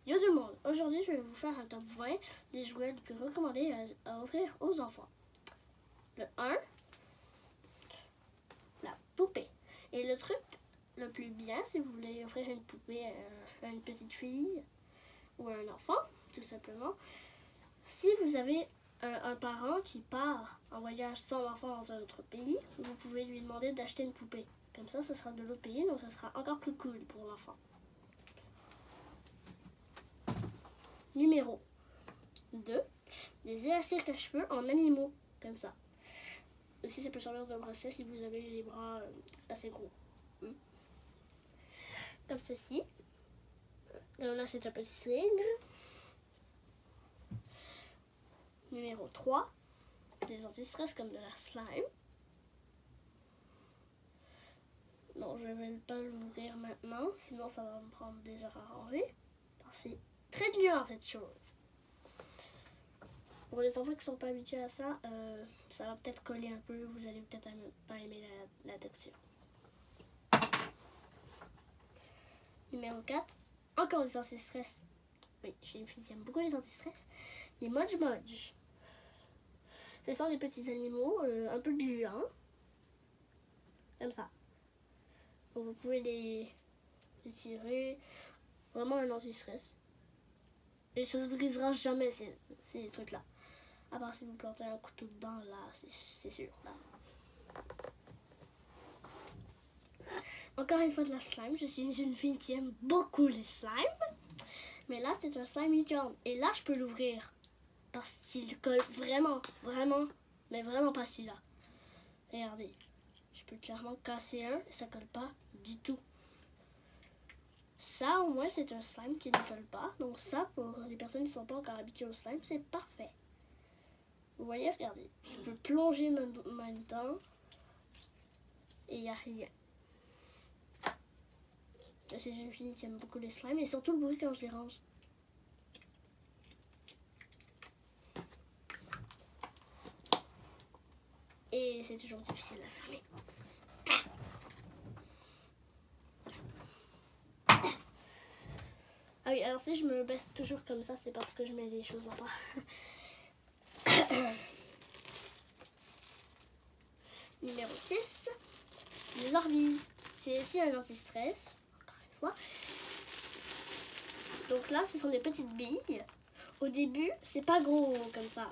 Yo tout le monde, aujourd'hui je vais vous faire un top 20 des jouets les plus recommandés à offrir aux enfants. Le 1, la poupée. Et le truc le plus bien si vous voulez offrir une poupée à une petite fille ou à un enfant, tout simplement, si vous avez un parent qui part en voyage sans enfant dans un autre pays, vous pouvez lui demander d'acheter une poupée. Comme ça sera de l'autre pays, donc ça sera encore plus cool pour l'enfant. Numéro 2, des élastiques à cheveux en animaux, comme ça. Aussi, ça peut servir de bracelet si vous avez les bras assez gros. Comme ceci. Alors là, c'est un petit cylindre. Numéro 3, des anti-stress comme de la slime. Non, je ne vais pas l'ouvrir maintenant, sinon ça va me prendre des heures à ranger. C'est très dur cette chose. Pour les enfants qui ne sont pas habitués à ça, ça va peut-être coller un peu, vous allez peut-être pas aimer la texture. Numéro 4, encore des anti-stress. Oui, j'ai une fille qui aime beaucoup les anti-stress. Les Modge Modge. Ce sont des petits animaux un peu gluants. Comme ça. Donc vous pouvez les tirer. Vraiment un anti-stress. Et ça ne se brisera jamais ces trucs-là. À part si vous plantez un couteau dedans, là, c'est sûr. Là. Encore une fois de la slime. Je suis une jeune fille qui aime beaucoup les slimes. Mais là, c'est un slime licorne. Et là, je peux l'ouvrir. Parce qu'il colle vraiment, mais vraiment pas celui-là. Regardez. Je peux clairement casser un et ça colle pas du tout. Ça, au moins, c'est un slime qui ne colle pas. Donc ça, pour les personnes qui ne sont pas encore habituées au slime, c'est parfait. Vous voyez, regardez. Je peux plonger ma main dedans et il n'y a rien. C'est une fille qui aime beaucoup les slimes et surtout le bruit quand je les range. Et c'est toujours difficile à fermer. Ah oui, alors si je me baisse toujours comme ça, c'est parce que je mets les choses en bas. Numéro 6, les Orbeez. C'est aussi un anti-stress, encore une fois. Donc là, ce sont des petites billes. Au début, c'est pas gros comme ça.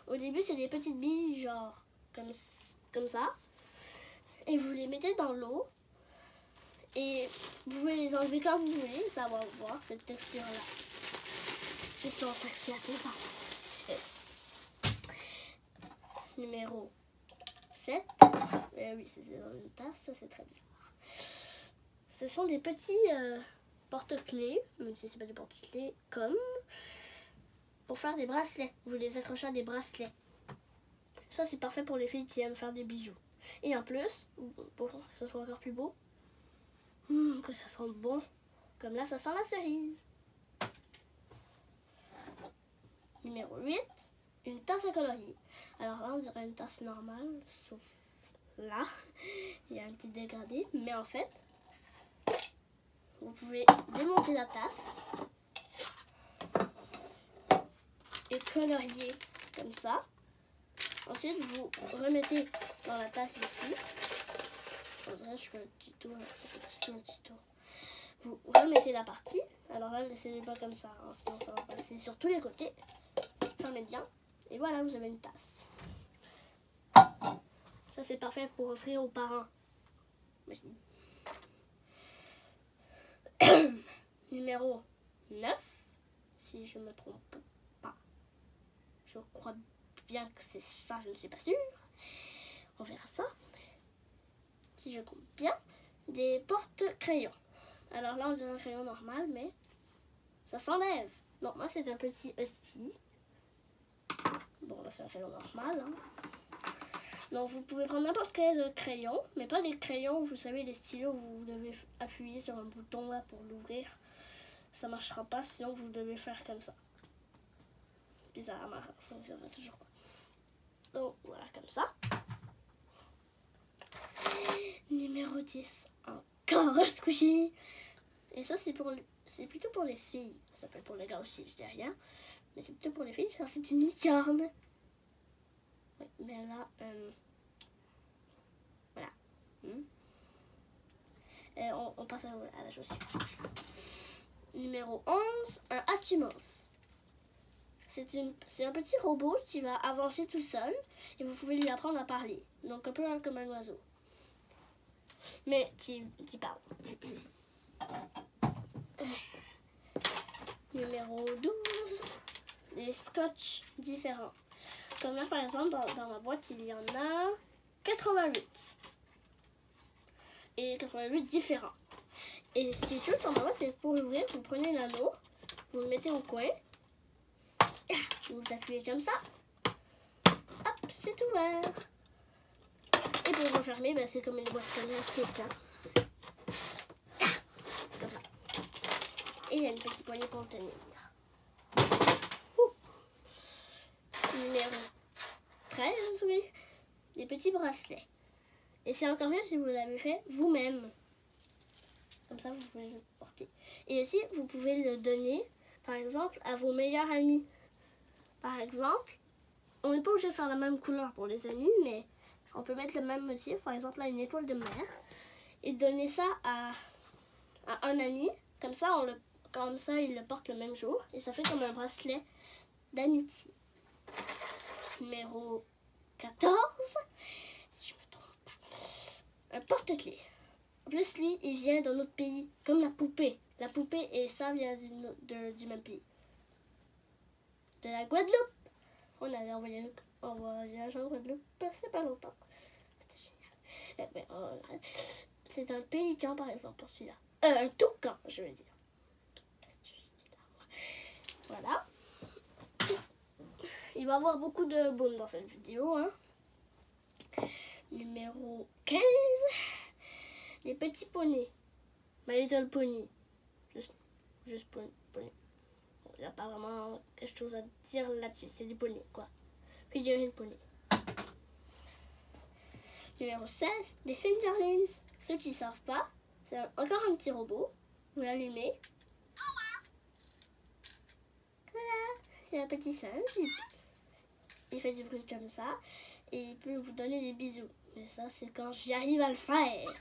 Au début, c'est des petites billes genre comme ça. Et vous les mettez dans l'eau. Et vous pouvez les enlever quand vous voulez. Ça va voir cette texture-là. Juste en taxi à tout ça. Numéro 7. Oui, c'est dans une tasse. Ça, c'est très bizarre. Ce sont des petits porte-clés. Même si c'est pas des porte-clés. Comme pour faire des bracelets. Vous les accrochez à des bracelets. Ça, c'est parfait pour les filles qui aiment faire des bijoux. Et en plus, pour que ça soit encore plus beau, que ça sente bon. Comme là, ça sent la cerise. Numéro 8, une tasse à colorier. Alors là, on dirait une tasse normale, sauf là, il y a un petit dégradé. Mais en fait, vous pouvez démonter la tasse et colorier comme ça. Ensuite, vous remettez dans la tasse ici. Je fais un petit tour, un petit tour. Vous remettez la partie. Alors là, laissez-les pas comme ça, hein, sinon ça va passer sur tous les côtés. Fermez bien. Et voilà, vous avez une tasse. Ça, c'est parfait pour offrir aux parents. Imagine. Numéro 9, si je ne me trompe pas. Je crois bien que c'est ça, je ne suis pas sûre. On verra ça. Si je compte bien, des porte-crayons. Alors là, on dirait un crayon normal, mais ça s'enlève. Donc moi, c'est un petit husky. Bon, là, c'est un crayon normal. Hein. Donc, vous pouvez prendre n'importe quel crayon, mais pas les crayons, vous savez, les stylos, vous devez appuyer sur un bouton là pour l'ouvrir. Ça marchera pas, sinon vous devez faire comme ça. Bizarrement, ça ne fonctionnera toujours pas. Donc, voilà, comme ça. Numéro 10, encore se coucher. Et ça, c'est pour c'est plutôt pour les filles. Ça peut être pour les gars aussi, je dis rien. Mais c'est plutôt pour les filles, car c'est une licorne. Oui, mais là, voilà. Et on passe à la chose suivante. Numéro 11, un Hatchimals. C'est un petit robot qui va avancer tout seul et vous pouvez lui apprendre à parler. Donc un peu comme un oiseau. Mais qui parle. Numéro 12, les scotch différents. Comme là, par exemple, dans ma boîte, il y en a 88. Et 88 différents. Et ce qui est cool sur ma boîte, c'est que pour l'ouvrir, vous prenez l'anneau, vous le mettez au coin, vous appuyez comme ça. Hop, c'est ouvert. Et pour le refermer, ben, c'est comme une boîte classique. Hein. Comme ça. Et il y a une petite poignée pour le tenir. Numéro 13, oui. Les petits bracelets. Et c'est encore mieux si vous l'avez fait vous-même. Comme ça, vous pouvez le porter. Et aussi, vous pouvez le donner, par exemple, à vos meilleurs amis. Par exemple, on n'est pas obligé de faire la même couleur pour les amis, mais on peut mettre le même motif, par exemple, à une étoile de mer, et donner ça à un ami. Comme ça, il le porte le même jour, et ça fait comme un bracelet d'amitié. Numéro 14, si je ne me trompe pas, un porte-clés. En plus, lui, il vient d'un autre pays, comme la poupée. La poupée et ça vient du même pays. De la Guadeloupe. On allait envoyer en voyage en Guadeloupe, c'est pas longtemps. C'était génial. C'est un pélican, par exemple, pour celui-là. Un toucan, je veux dire. Voilà. Il va y avoir beaucoup de boum dans cette vidéo. Hein. Numéro 15. Les petits poneys. My Little Pony. Juste pony. Il n'y a pas vraiment quelque chose à dire là-dessus. C'est des poneys, quoi. Figurines poney. Numéro 16. Des figurines. Ceux qui ne savent pas, c'est encore un petit robot. Vous l'allumez. Voilà. C'est un petit singe. Il fait du bruit comme ça. Et il peut vous donner des bisous. Mais ça, c'est quand j'y arrive à le faire.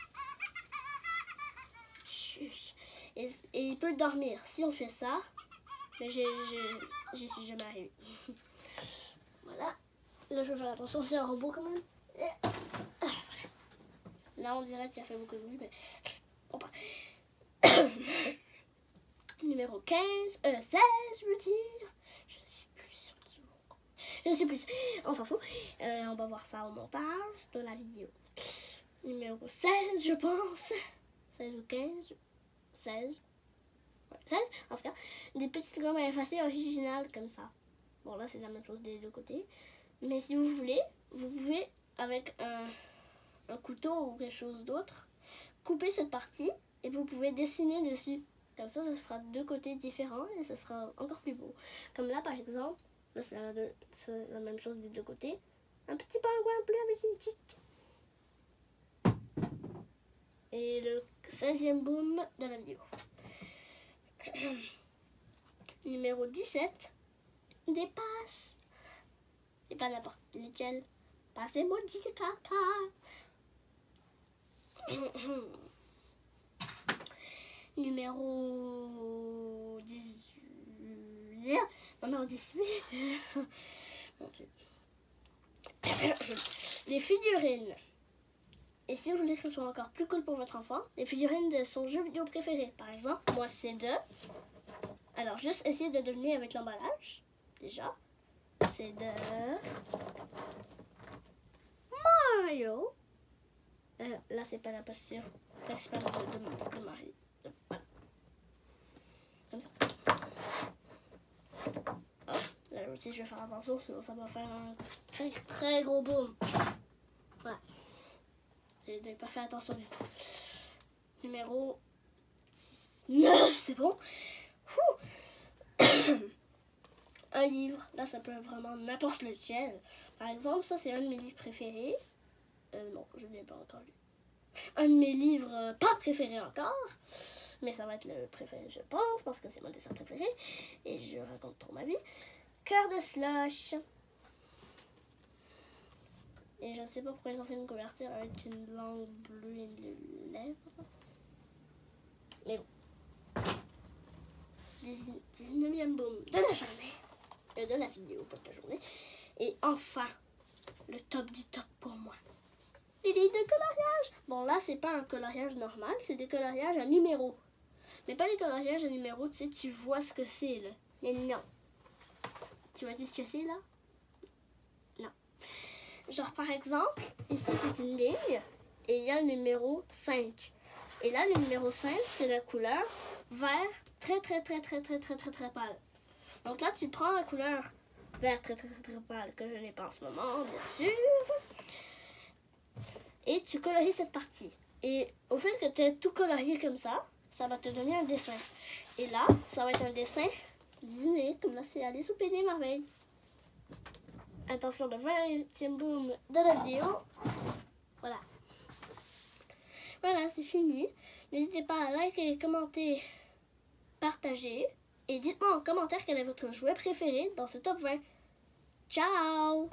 Et il peut dormir si on fait ça. Mais j'y suis jamais arrivée. Voilà. Là, je vais faire attention, c'est un robot quand même. Voilà. Là, on dirait qu'il a fait beaucoup de bruit, mais on part. Numéro 15, 16, je veux dire. Je ne suis plus sûre du mot. Je ne suis plus. On s'en fout. On va voir ça au montage de la vidéo. Numéro 16, je pense. 16 ou 15. 16. Ouais, 16. En tout cas, des petites gommes à effacer originales comme ça. Bon, là, c'est la même chose des deux côtés. Mais si vous voulez, vous pouvez, avec un couteau ou quelque chose d'autre, couper cette partie et vous pouvez dessiner dessus. Comme ça fera deux côtés différents et ça sera encore plus beau. Comme là, par exemple, là, c'est la même chose des deux côtés. Un petit pingouin bleu avec une tique. Et le 16e boom de la vidéo. Numéro 17. Des passes. Et pas n'importe lesquelles. Passe emoji caca. Numéro 18. Numéro 18. Mon Dieu. Les figurines. Et si vous voulez que ce soit encore plus cool pour votre enfant, les figurines de son jeu vidéo préféré. Par exemple, moi c'est de... Alors, juste essayer de deviner avec l'emballage. Déjà. C'est de... Mario. Là, c'est pas la posture principale de Mario. Voilà. Comme ça. Oh, là aussi, je vais faire attention, sinon ça va faire un très très gros boom. Voilà. Je n'ai pas fait attention du tout. Numéro 9, c'est bon. Un livre, là ça peut être vraiment n'importe lequel. Par exemple, ça c'est un de mes livres préférés. Non, je ne l'ai pas encore lu. Un de mes livres pas préférés encore. mais ça va être le préféré, je pense, parce que c'est mon dessin préféré. Et je raconte trop ma vie. Cœur de slush. Et je ne sais pas pourquoi ils ont fait une couverture avec une langue bleue et une lèvre. Mais bon. 19e boom de la journée. De la vidéo, pas de la journée. Et enfin, le top du top pour moi. Les livres de coloriage. Bon, là, c'est pas un coloriage normal, c'est des coloriages à numéros. Mais pas les coloriages à numéros, tu sais, tu vois ce que c'est, là. Mais non. Tu vois ce que c'est, là? Non. Genre, par exemple, ici, c'est une ligne, et il y a le numéro 5. Et là, le numéro 5, c'est la couleur vert très pâle. Donc là, tu prends la couleur vert très pâle, que je n'ai pas en ce moment, bien sûr. Et tu colories cette partie. Et au fait que tu aies tout colorié comme ça va te donner un dessin. Et là, ça va être un dessin Disney, comme là, c'est Alice au Pays des Merveilles. Attention, le 20e boom de la vidéo. Voilà. Voilà, c'est fini. N'hésitez pas à liker, commenter, partager. Et dites-moi en commentaire quel est votre jouet préféré dans ce top 20. Ciao!